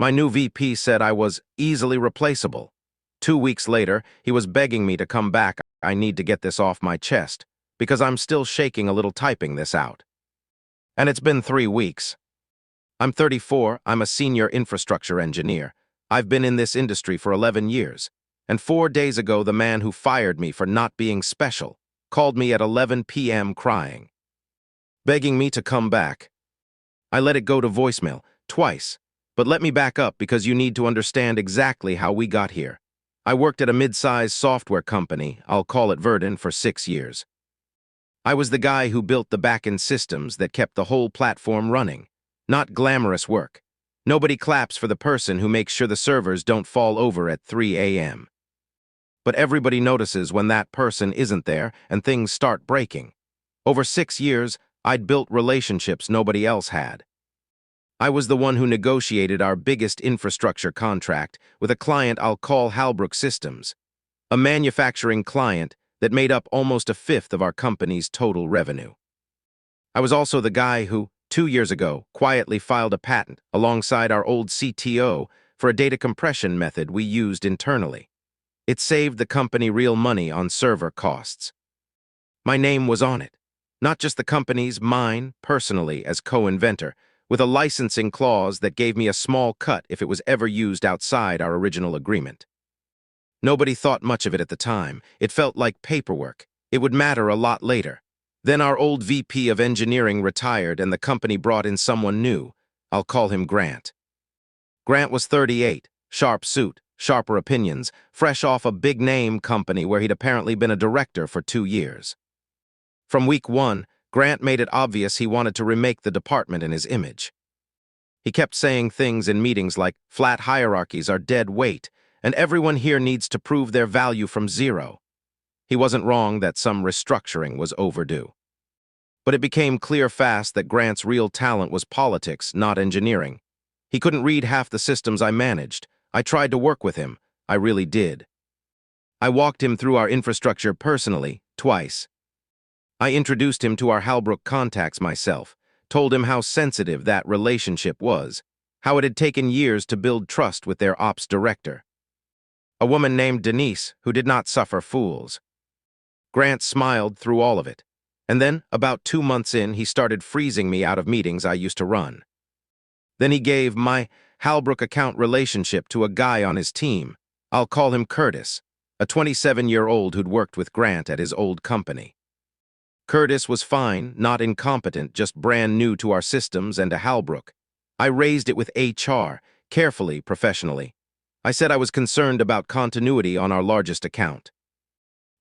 My new VP said I was easily replaceable. 2 weeks later, he was begging me to come back. I need to get this off my chest, because I'm still shaking a little typing this out. And it's been 3 weeks. I'm 34, I'm a senior infrastructure engineer. I've been in this industry for 11 years. And 4 days ago, the man who fired me for not being special called me at 11 p.m. crying, begging me to come back. I let it go to voicemail twice, but let me back up because you need to understand exactly how we got here. I worked at a mid-sized software company, I'll call it Verden, for 6 years. I was the guy who built the back-end systems that kept the whole platform running. Not glamorous work. Nobody claps for the person who makes sure the servers don't fall over at 3 a.m. But everybody notices when that person isn't there and things start breaking. Over 6 years, I'd built relationships nobody else had. I was the one who negotiated our biggest infrastructure contract with a client I'll call Halbrook Systems, a manufacturing client that made up almost a fifth of our company's total revenue. I was also the guy who, 2 years ago, quietly filed a patent alongside our old CTO for a data compression method we used internally. It saved the company real money on server costs. My name was on it, not just the company's, mine, personally, as co-inventor, with a licensing clause that gave me a small cut if it was ever used outside our original agreement. Nobody thought much of it at the time. It felt like paperwork. It would matter a lot later. Then our old VP of engineering retired and the company brought in someone new. I'll call him Grant. Grant was 38, sharp suit, sharper opinions, fresh off a big-name company where he'd apparently been a director for 2 years. From week 1, Grant made it obvious he wanted to remake the department in his image. He kept saying things in meetings like, flat hierarchies are dead weight, and everyone here needs to prove their value from zero. He wasn't wrong that some restructuring was overdue. But it became clear fast that Grant's real talent was politics, not engineering. He couldn't read half the systems I managed. I tried to work with him. I really did. I walked him through our infrastructure personally, twice. I introduced him to our Halbrook contacts myself, told him how sensitive that relationship was, how it had taken years to build trust with their ops director. A woman named Denise, who did not suffer fools. Grant smiled through all of it, and then, about 2 months in, he started freezing me out of meetings I used to run. Then he gave my Halbrook account relationship to a guy on his team. I'll call him Curtis, a 27-year-old who'd worked with Grant at his old company. Curtis was fine, not incompetent, just brand new to our systems and to Halbrook. I raised it with HR, carefully, professionally. I said I was concerned about continuity on our largest account.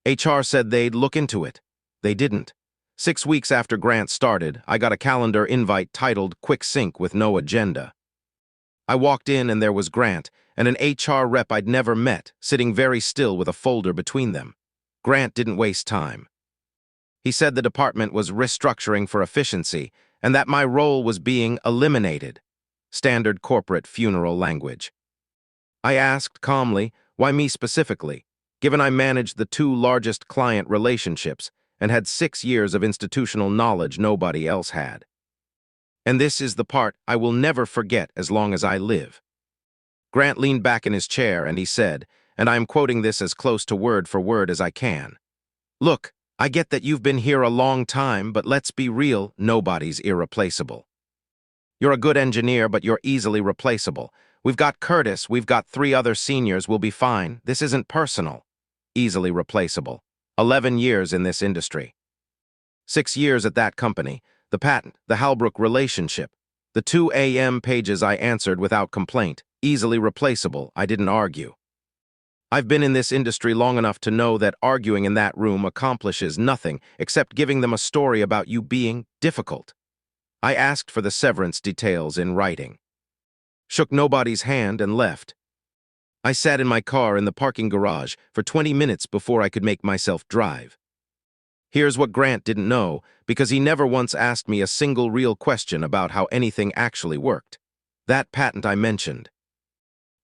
HR said they'd look into it. They didn't. 6 weeks after Grant started, I got a calendar invite titled Quick Sync with no agenda. I walked in and there was Grant and an HR rep I'd never met, sitting very still with a folder between them. Grant didn't waste time. He said the department was restructuring for efficiency and that my role was being eliminated. Standard corporate funeral language. I asked calmly, why me specifically, given I managed the 2 largest client relationships and had 6 years of institutional knowledge nobody else had. And this is the part I will never forget as long as I live. Grant leaned back in his chair and he said, and I am quoting this as close to word for word as I can, "Look, I get that you've been here a long time, but let's be real, nobody's irreplaceable. You're a good engineer, but you're easily replaceable. We've got Curtis, we've got 3 other seniors, we'll be fine. This isn't personal. Easily replaceable. 11 years in this industry. 6 years at that company, the patent, the Halbrook relationship. The 2 a.m. pages I answered without complaint. Easily replaceable, I didn't argue. I've been in this industry long enough to know that arguing in that room accomplishes nothing except giving them a story about you being difficult. I asked for the severance details in writing. Shook nobody's hand and left. I sat in my car in the parking garage for 20 minutes before I could make myself drive. Here's what Grant didn't know, because he never once asked me a single real question about how anything actually worked. That patent I mentioned.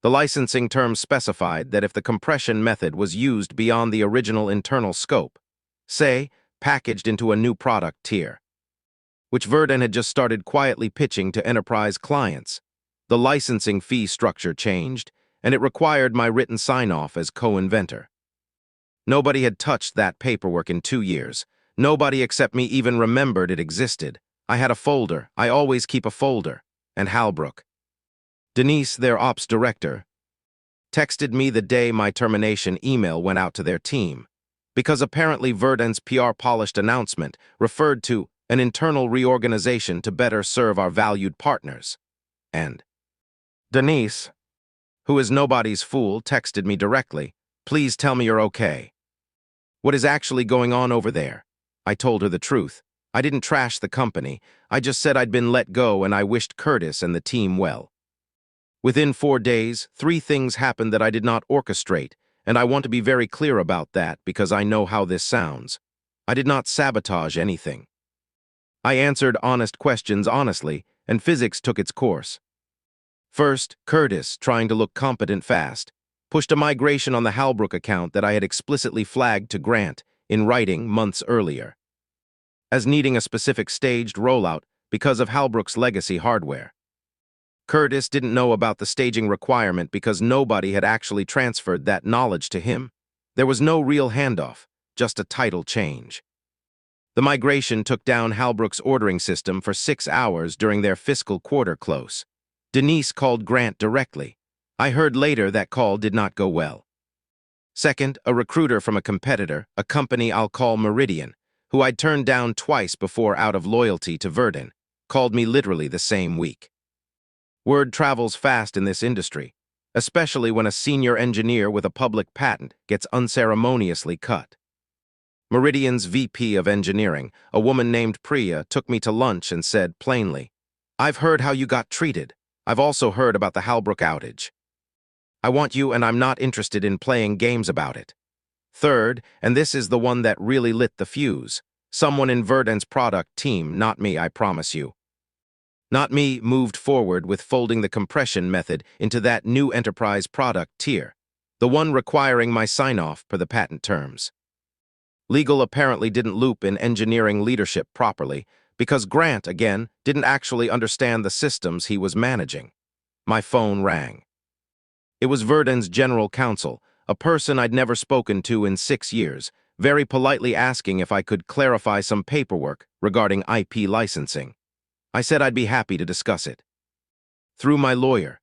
The licensing terms specified that if the compression method was used beyond the original internal scope, say, packaged into a new product tier, which Verden had just started quietly pitching to enterprise clients, The licensing fee structure changed, and it required my written sign-off as co-inventor. Nobody had touched that paperwork in 2 years. Nobody except me even remembered it existed. I had a folder. I always keep a folder. And Halbrook. Denise, their ops director, texted me the day my termination email went out to their team, because apparently Verden's PR-polished announcement referred to an internal reorganization to better serve our valued partners. And Denise, who is nobody's fool, texted me directly, "Please tell me you're okay. What is actually going on over there?" I told her the truth. I didn't trash the company. I just said I'd been let go and I wished Curtis and the team well. Within 4 days, 3 things happened that I did not orchestrate, and I want to be very clear about that because I know how this sounds. I did not sabotage anything. I answered honest questions honestly, and physics took its course. First, Curtis, trying to look competent fast, pushed a migration on the Halbrook account that I had explicitly flagged to Grant in writing months earlier, as needing a specific staged rollout because of Halbrook's legacy hardware. Curtis didn't know about the staging requirement because nobody had actually transferred that knowledge to him. There was no real handoff, just a title change. The migration took down Halbrook's ordering system for 6 hours during their fiscal quarter close. Denise called Grant directly. I heard later that call did not go well. Second, a recruiter from a competitor, a company I'll call Meridian, who I'd turned down twice before out of loyalty to Verden, called me literally the same week. Word travels fast in this industry, especially when a senior engineer with a public patent gets unceremoniously cut. Meridian's VP of engineering, a woman named Priya, took me to lunch and said plainly, "I've heard how you got treated. I've also heard about the Halbrook outage. I want you, and I'm not interested in playing games about it." Third, and this is the one that really lit the fuse, someone in Verden's product team, not me, I promise you. Not me, moved forward with folding the compression method into that new enterprise product tier, the one requiring my sign-off per the patent terms. Legal apparently didn't loop in engineering leadership properly, because Grant, again, didn't actually understand the systems he was managing. My phone rang. It was Verden's general counsel, a person I'd never spoken to in 6 years, very politely asking if I could clarify some paperwork regarding IP licensing. I said I'd be happy to discuss it. Through my lawyer.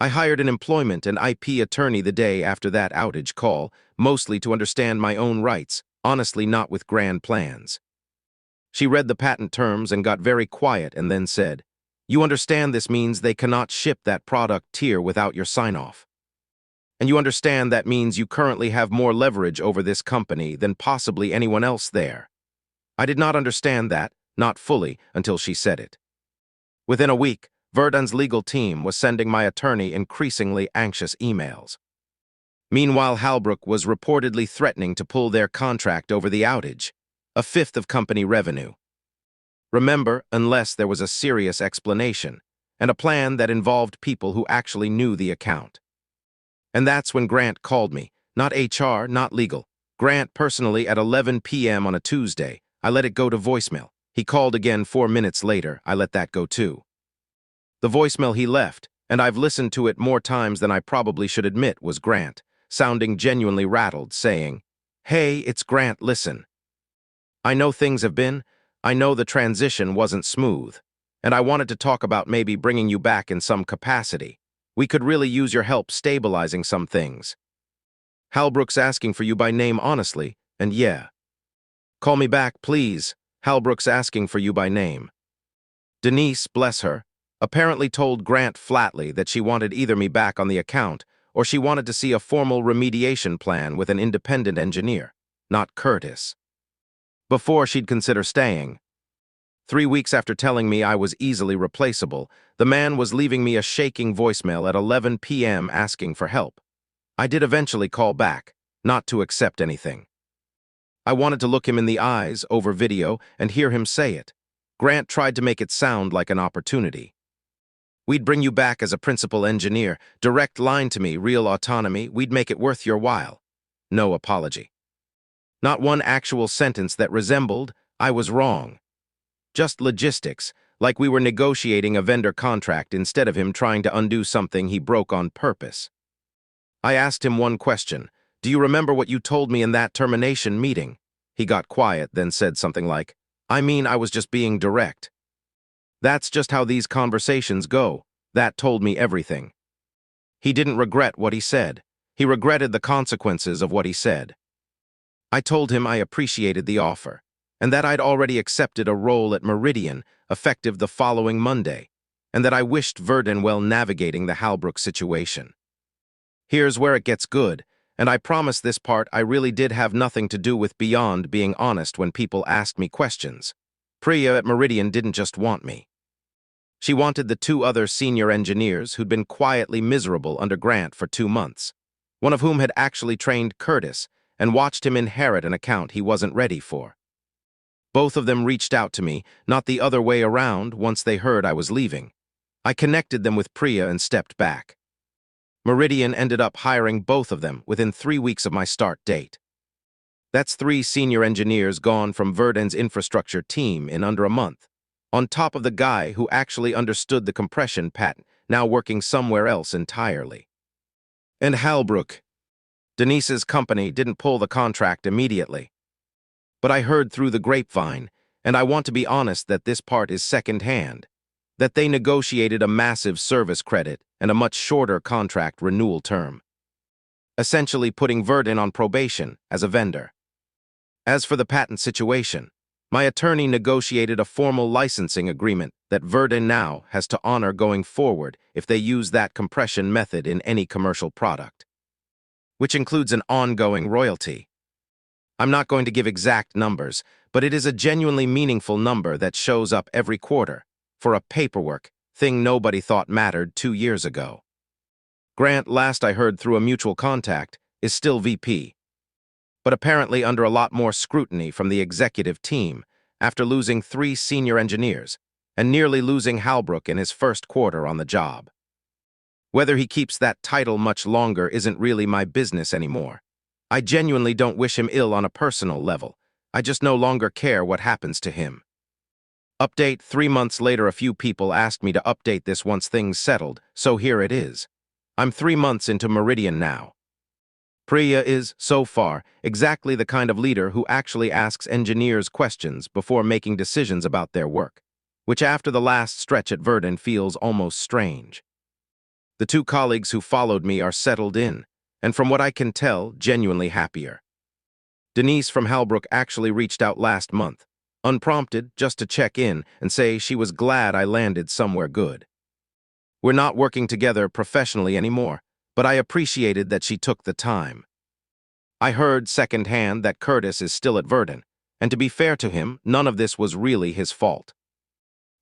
I hired an employment and IP attorney the day after that outage call, mostly to understand my own rights, honestly not with grand plans. She read the patent terms and got very quiet and then said, "You understand this means they cannot ship that product tier without your sign-off. And you understand that means you currently have more leverage over this company than possibly anyone else there." I did not understand that, not fully, until she said it. Within a week, Verden's legal team was sending my attorney increasingly anxious emails. Meanwhile, Halbrook was reportedly threatening to pull their contract over the outage, a fifth of company revenue. Remember, unless there was a serious explanation, and a plan that involved people who actually knew the account. And that's when Grant called me, not HR, not legal. Grant personally at 11 p.m. on a Tuesday. I let it go to voicemail. He called again 4 minutes later. I let that go too. The voicemail he left, and I've listened to it more times than I probably should admit, was Grant, sounding genuinely rattled, saying, "Hey, it's Grant, listen. I know I know the transition wasn't smooth, and I wanted to talk about maybe bringing you back in some capacity. We could really use your help stabilizing some things. Halbrook's asking for you by name honestly, and yeah. Call me back, please. Halbrook's asking for you by name." Denise, bless her, apparently told Grant flatly that she wanted either me back on the account or she wanted to see a formal remediation plan with an independent engineer, not Curtis, before she'd consider staying. 3 weeks after telling me I was easily replaceable, the man was leaving me a shaking voicemail at 11 p.m. asking for help. I did eventually call back, not to accept anything. I wanted to look him in the eyes over video and hear him say it. Grant tried to make it sound like an opportunity. "We'd bring you back as a principal engineer, direct line to me, real autonomy, we'd make it worth your while." No apology. Not one actual sentence that resembled, "I was wrong." Just logistics, like we were negotiating a vendor contract instead of him trying to undo something he broke on purpose. I asked him one question. Do you remember what you told me in that termination meeting? He got quiet, then said something like, I mean, I was just being direct. That's just how these conversations go. That told me everything. He didn't regret what he said. He regretted the consequences of what he said. I told him I appreciated the offer, and that I'd already accepted a role at Meridian, effective the following Monday, and that I wished Verden well navigating the Halbrook situation. Here's where it gets good, and I promise this part I really did have nothing to do with beyond being honest when people asked me questions. Priya at Meridian didn't just want me. She wanted the two other senior engineers who'd been quietly miserable under Grant for 2 months, one of whom had actually trained Curtis and watched him inherit an account he wasn't ready for. Both of them reached out to me, not the other way around, once they heard I was leaving. I connected them with Priya and stepped back. Meridian ended up hiring both of them within 3 weeks of my start date. That's 3 senior engineers gone from Verden's infrastructure team in under a month, on top of the guy who actually understood the compression patent, now working somewhere else entirely. And Halbrook. Denise's company didn't pull the contract immediately. But I heard through the grapevine, and I want to be honest that this part is second-hand, that they negotiated a massive service credit and a much shorter contract renewal term, essentially putting Verden on probation as a vendor. As for the patent situation, my attorney negotiated a formal licensing agreement that Verden now has to honor going forward if they use that compression method in any commercial product, which includes an ongoing royalty. I'm not going to give exact numbers, but it is a genuinely meaningful number that shows up every quarter for a paperwork thing nobody thought mattered 2 years ago. Grant, last I heard through a mutual contact, is still VP, but apparently under a lot more scrutiny from the executive team after losing 3 senior engineers and nearly losing Halbrook in his first quarter on the job. Whether he keeps that title much longer isn't really my business anymore. I genuinely don't wish him ill on a personal level. I just no longer care what happens to him. Update: 3 months later, a few people asked me to update this once things settled, so here it is. I'm 3 months into Meridian now. Priya is, so far, exactly the kind of leader who actually asks engineers questions before making decisions about their work, which after the last stretch at Verden feels almost strange. The 2 colleagues who followed me are settled in, and from what I can tell, genuinely happier. Denise from Halbrook actually reached out last month, unprompted, just to check in and say she was glad I landed somewhere good. We're not working together professionally anymore, but I appreciated that she took the time. I heard secondhand that Curtis is still at Verden, and to be fair to him, none of this was really his fault.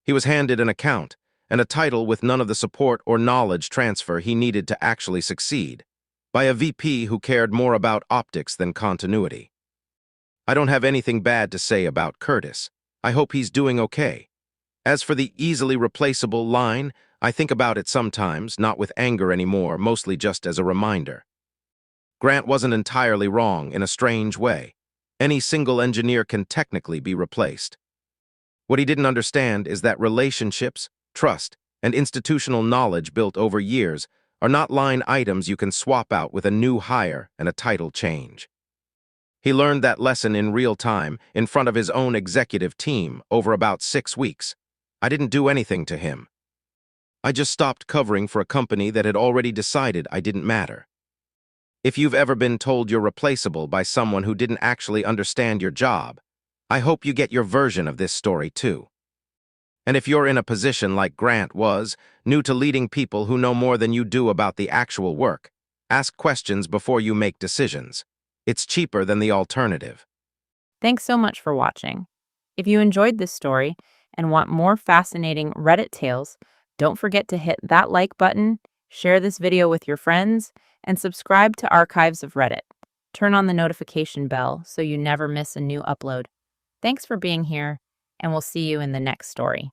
He was handed an account and a title with none of the support or knowledge transfer he needed to actually succeed, by a VP who cared more about optics than continuity. I don't have anything bad to say about Curtis. I hope he's doing okay. As for the easily replaceable line, I think about it sometimes, not with anger anymore, mostly just as a reminder. Grant wasn't entirely wrong in a strange way. Any single engineer can technically be replaced. What he didn't understand is that relationships, trust, and institutional knowledge built over years are not line items you can swap out with a new hire and a title change. He learned that lesson in real time, in front of his own executive team, over about 6 weeks. I didn't do anything to him. I just stopped covering for a company that had already decided I didn't matter. If you've ever been told you're replaceable by someone who didn't actually understand your job, I hope you get your version of this story too. And if you're in a position like Grant was, new to leading people who know more than you do about the actual work, ask questions before you make decisions. It's cheaper than the alternative. Thanks so much for watching. If you enjoyed this story and want more fascinating Reddit tales, don't forget to hit that like button, share this video with your friends, and subscribe to Archives of Reddit. Turn on the notification bell so you never miss a new upload. Thanks for being here, and we'll see you in the next story.